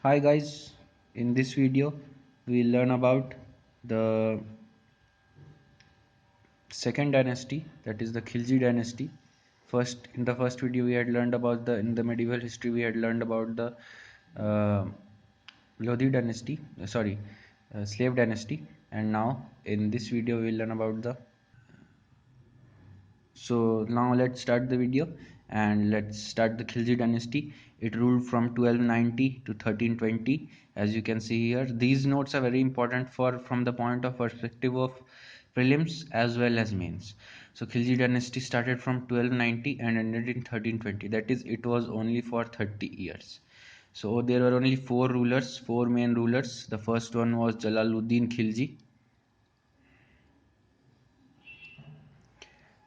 Hi guys, in this video we learn about the second dynasty, that is the Khilji dynasty. First, in the first video we had learned about in the medieval history we had learned about the uh, Lodi dynasty, slave dynasty, and now in this video we will learn about the. So now let's start the video and let's start the Khilji dynasty. It ruled from 1290 to 1320. As you can see here, these notes are very important for from the point of perspective of prelims as well as mains. So Khilji dynasty started from 1290 and ended in 1320. That is, it was only for 30 years. So there were only four rulers, four main rulers. The first one was Jalaluddin Khilji.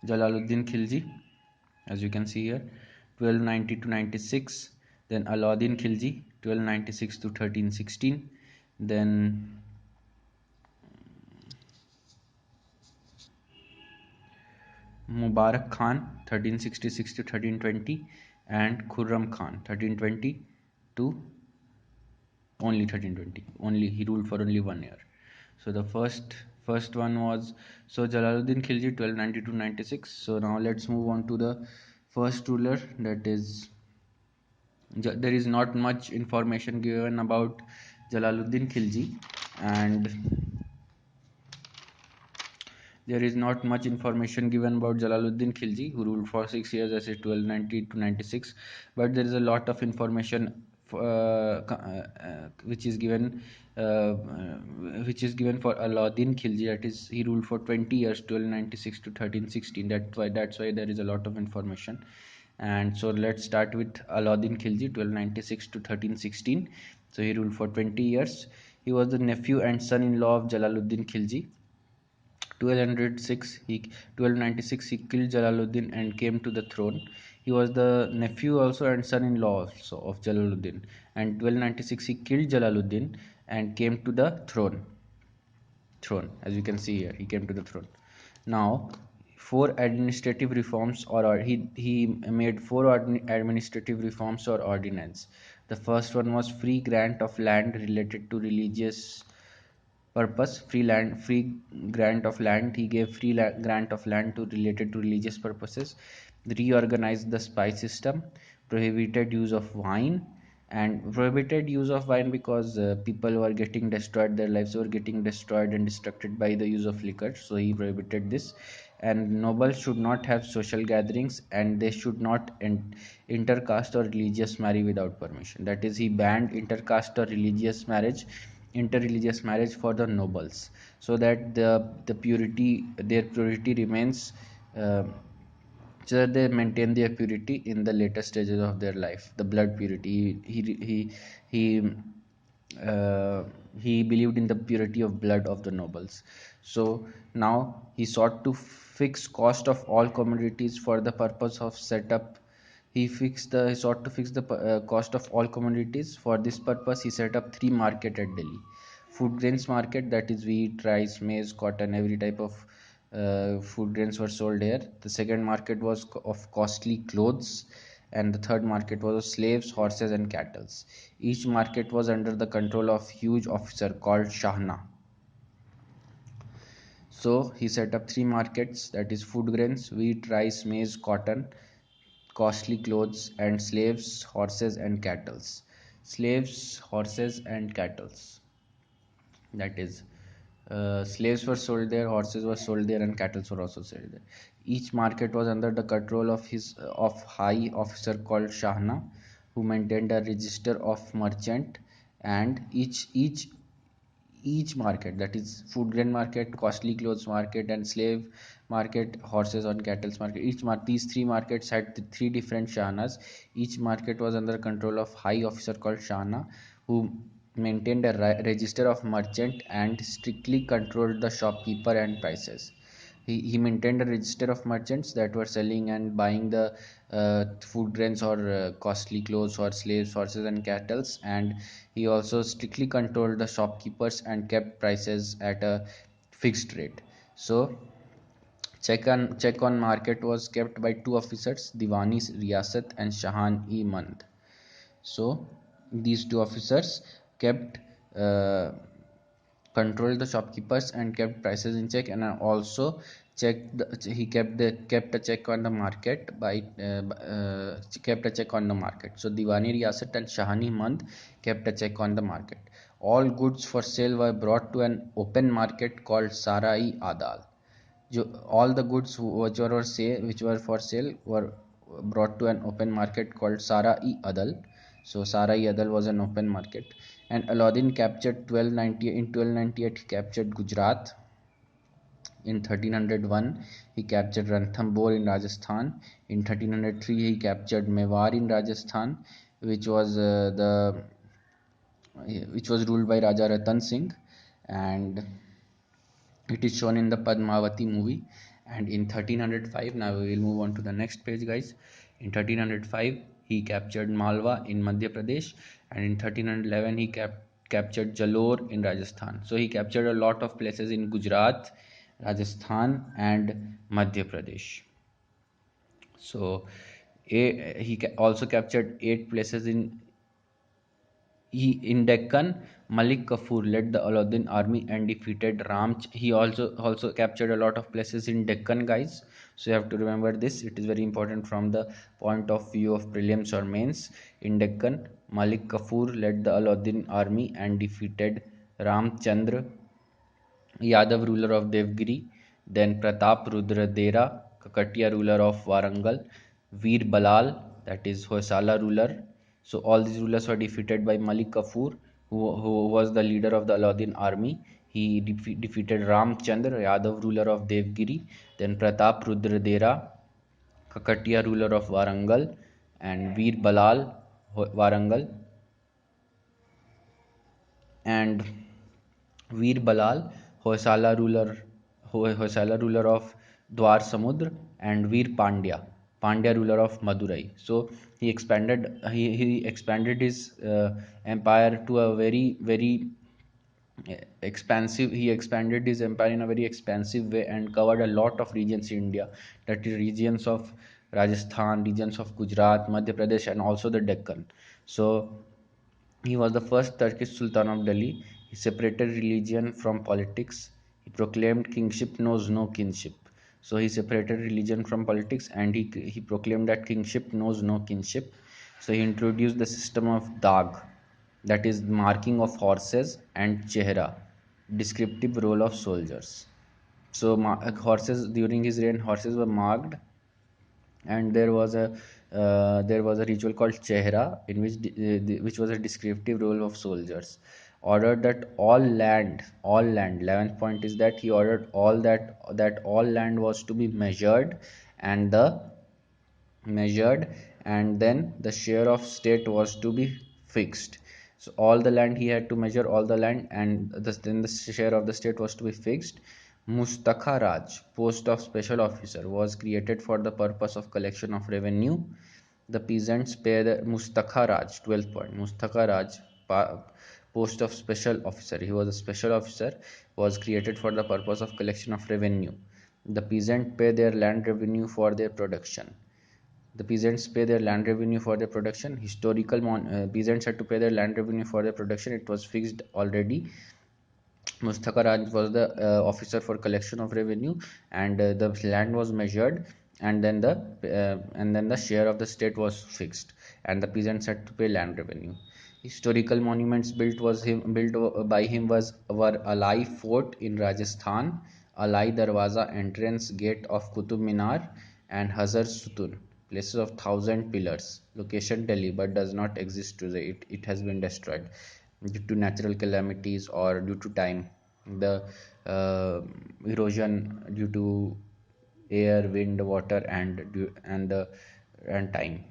Jalaluddin Khilji, as you can see here, 1290 to 96. Then Alauddin Khilji, 1296 to 1316. Then Mubarak Khan, 1366 to 1320. And Khurram Khan, 1320 to only 1320. Only he ruled for only 1 year. So the first one was Jalaluddin Khilji, 1290 to 96. So now let's move on to the first ruler, that is there is not much information given about Jalaluddin Khilji, and there is not much information given about Jalaluddin Khilji, who ruled for 6 years, as 1290 to 96. But there is a lot of information which is given for Alauddin Khilji. That is, he ruled for 20 years, 1296 to 1316. That's why there is a lot of information. And so let's start with Alauddin Khilji, 1296 to 1316. So he ruled for 20 years. He was the nephew and son-in-law of Jalaluddin Khilji. 1296 he killed Jalaluddin and came to the throne. He was the nephew also and son-in-law also of Jalaluddin. And 1296 he killed Jalaluddin and came to the throne. As you can see here, he came to the throne. Now, four administrative reforms, he made four administrative reforms or ordinance. The first one was free grant of land related to religious purpose. Free grant of land. He gave grant of land to related to religious purposes. Reorganized the spice system. Prohibited use of wine, and prohibited use of wine because people were getting destroyed, their lives were getting destroyed and destructed by the use of liquor, so he prohibited this. And nobles should not have social gatherings, and they should not intercaste or religious marry without permission. That is, he banned intercaste or interreligious marriage for the nobles, so that their purity remains, uh, so that they maintain their purity in the later stages of their life, the blood purity. He uh, he believed in the purity of blood of the nobles. So now he sought to fix cost of all commodities for the purpose of setup. He sought to fix the cost of all commodities. For this purpose, he set up three market at Delhi: food grains market, that is wheat, rice, maize, cotton, every type of food grains were sold here. The second market was of costly clothes, and the third market was of slaves, horses, and cattle. Each market was under the control of huge officer called Shahna. So he set up three markets, that is food grains, wheat, rice, maize, cotton, costly clothes, and slaves, horses, and cattle. Slaves, horses, and cattle. That is, slaves were sold there, horses were sold there, and cattle were also sold there. Each market was under the control of high officer called Shahna, who maintained a register of merchant. And each market, that is food grain market, costly clothes market, and slave market, horses and cattle market, these three markets had three different shahnas. Each market was under control of high officer called shahna, who maintained a register of merchant and strictly controlled the shopkeeper and prices. He maintained a register of merchants that were selling and buying the food grains or costly clothes or slaves, horses, and cattle. And he also strictly controlled the shopkeepers and kept prices at a fixed rate. So check on market was kept by two officers, Diwani Riyasat and Shahan-e-Mand. So These two officers kept uh, controlled the shopkeepers and kept prices in check, and also he kept a check on the market by kept a check on the market. So Diwani Riyasat and Shahani Mand kept a check on the market. All goods for sale were brought to an open market called Sarai Adal. All the goods which were for sale were brought to an open market called Sarai Adal. So Sarai Adal was an open market. And Alauddin captured 1290 in 1298 he captured Gujarat. In 1301 he captured Ranthambore in Rajasthan. In 1303 he captured Mewar in Rajasthan, which was the which was ruled by Raja Ratan Singh, and it is shown in the Padmavati movie. And in 1305, now we will move on to the next page, guys. In 1305 he captured Malwa in Madhya Pradesh, and in 1311 he captured Jalore in Rajasthan. So he captured a lot of places in Gujarat, Rajasthan and Madhya Pradesh. So he also captured 8 places in Deccan. Malik Kafur led the Alauddin army and defeated He also captured a lot of places in Deccan, guys. So you have to remember this. It is very important from the point of view of prelims or mains. In Deccan, Malik Kafur led the Alauddin army and defeated Ramchandra Yadav ruler of Devgiri, then Pratap Rudra Dera, Kakatiya ruler of Warangal, Veer Balal, that is Hoysala ruler. So all these rulers were defeated by Malik Kafur, who was the leader of the Alauddin army. He defeated Ramchandra, Yadav ruler of Devgiri, then Pratap Rudra Dera, Kakatiya ruler of Warangal, and Veer Balal, Warangal, and Veer Balal, Hoysala ruler of Dwar Samudra, and Veer Pandya ruler of Madurai. So he expanded his empire to a very expansive. He expanded his empire in a very expansive way and covered a lot of regions in India. That is regions of Rajasthan, regions of Gujarat, Madhya Pradesh, and also the Deccan. So he was the first Turkish Sultan of Delhi. He separated religion from politics. He proclaimed kingship knows no kinship. So he separated religion from politics, and he proclaimed that kingship knows no kinship. So he introduced the system of dag, that is marking of horses, and chehra, descriptive role of soldiers. So horses during his reign, horses were marked, and there was a ritual called chehra, in which was a descriptive role of soldiers. Ordered that all land 11th point is that he ordered all land was to be measured, and then the share of state was to be fixed. So all the land he had to measure all the land, and then the share of the state was to be fixed. Mustakha Raj, post of special officer, was created for the purpose of collection of revenue. The peasants pay the Mustakha Raj. 12th point, Mustakha Raj, post of special officer, he was a special officer, was created for the purpose of collection of revenue. The peasant pay their land revenue for their production. The peasants pay their land revenue for their production. Peasants had to pay their land revenue for their production. It was fixed already. Mustaka Raj was the officer for collection of revenue, and the land was measured, and then the share of the state was fixed, and the peasants had to pay land revenue. Historical monuments built by him were Alai Fort in Rajasthan, Alai Darwaza entrance gate of Qutub Minar, and Hazar Sutun, places of 1,000 pillars. Location Delhi, but does not exist today. It has been destroyed due to natural calamities or due to time. The erosion due to air, wind, water, and time.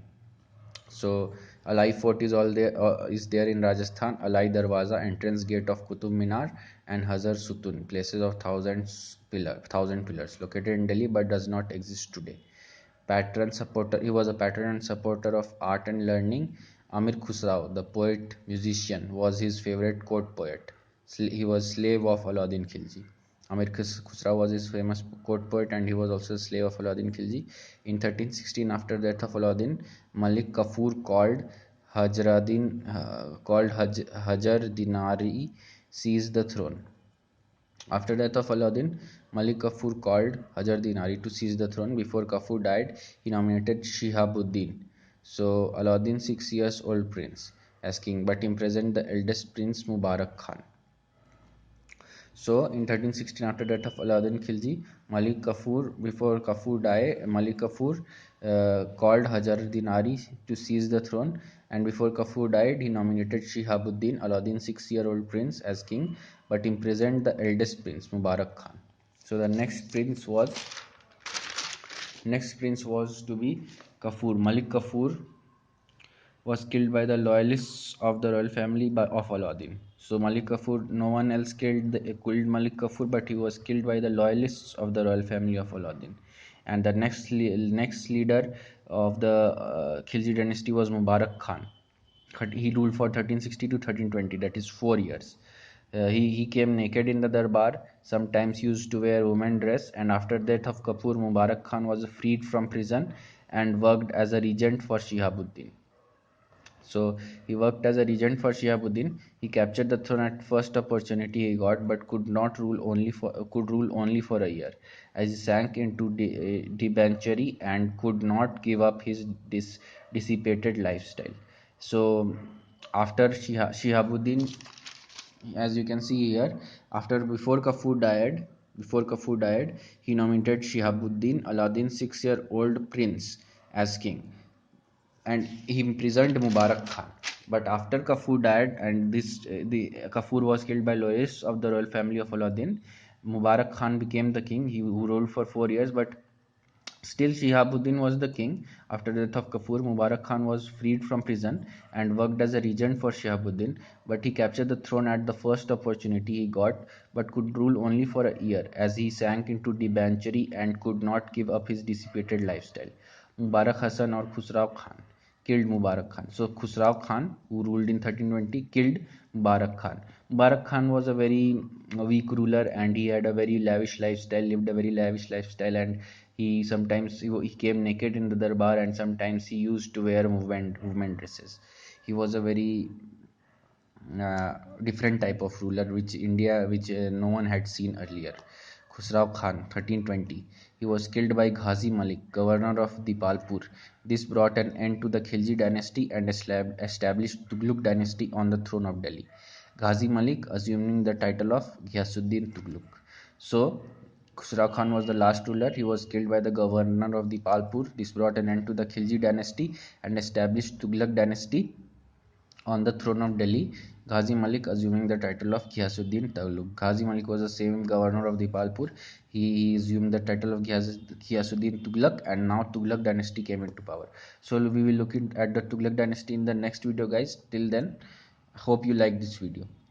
So Alai Fort is there in Rajasthan. Alai Darwaza, entrance gate of Qutub Minar, and Hazar Sutun, places of thousand pillars, located in Delhi but does not exist today. Patron supporter, he was a patron and supporter of art and learning. Amir Khusrau, the poet musician, was his favorite court poet. He was slave of Alauddin Khilji. Amir Khusrau was his famous court poet, and he was also a slave of Alauddin Khilji. In 1316, after the death of Alauddin, Malik Kafur called Hajar Dinari seized the throne. After death of Alauddin, Malik Kafur called Hajar Dinari to seize the throne. Before Kafur died, he nominated Shihabuddin, so Alauddin's 6 years old prince, as king, but imprisoned the eldest prince Mubarak Khan. So in 1316, after death of Alauddin Khilji, Malik Kafur, before Kafur died, Malik Kafur called Hajar Dinari to seize the throne, and before Kafur died, he nominated Shihabuddin, Alauddin's 6 year old prince, as king, but imprisoned the eldest prince Mubarak Khan. So the next prince was to be Kafur. Malik Kafur was killed by the loyalists of the royal family of Alauddin. So Malik Kafur, no one else killed Malik Kafur, but he was killed by the loyalists of the royal family of Alauddin. And the next leader of the Khilji dynasty was Mubarak Khan. He ruled for 1360 to 1320, that is 4 years. He came naked in the darbar, sometimes used to wear women dress, and after death of Kapur, Mubarak Khan was freed from prison and worked as a regent for Shihabuddin. So he worked as a regent for Shihabuddin. He captured the throne at first opportunity he got, but could rule only for a year, as he sank into debauchery and could not give up his dissipated lifestyle. So after Shihabuddin, as you can see here, before Kafur died, he nominated Shihabuddin, Alauddin's 6 year old prince, as king, and he imprisoned Mubarak Khan. But after Kafur died, and the Kafur was killed by loyalists of the royal family of Alauddin, Mubarak Khan became the king. He who ruled for 4 years, but still Shihabuddin was the king. After the death of Kafur, Mubarak Khan was freed from prison and worked as a regent for Shihabuddin, but he captured the throne at the first opportunity he got, but could rule only for a year, as he sank into debauchery and could not give up his dissipated lifestyle. Mubarak Hasan or Khusrau Khan killed Mubarak Khan. So Khusrau Khan, who ruled in 1320, killed Mubarak Khan. Mubarak Khan was a very weak ruler, and he had a very lavish lifestyle, lived a very lavish lifestyle, and he came naked in the darbar, and sometimes he used to wear movement dresses. He was a very different type of ruler which no one had seen earlier. Khusrau Khan, 1320. He was killed by Ghazi Malik, governor of Dipalpur. This brought an end to the Khilji dynasty and established Tughlaq dynasty on the throne of Delhi. Ghazi Malik assuming the title of Ghiyasuddin Tughlaq. So, Khusrau Khan was the last ruler. He was killed by the governor of Dipalpur. This brought an end to the Khilji dynasty and established Tughlaq dynasty on the throne of Delhi, Ghazi Malik assuming the title of Ghiyasuddin Tughlaq. Ghazi Malik was the same governor of Dipalpur. He assumed the title of Ghiyasuddin Tughlaq, and now Tughlaq dynasty came into power. So we will look at the Tughlaq dynasty in the next video, guys. Till then, hope you like this video.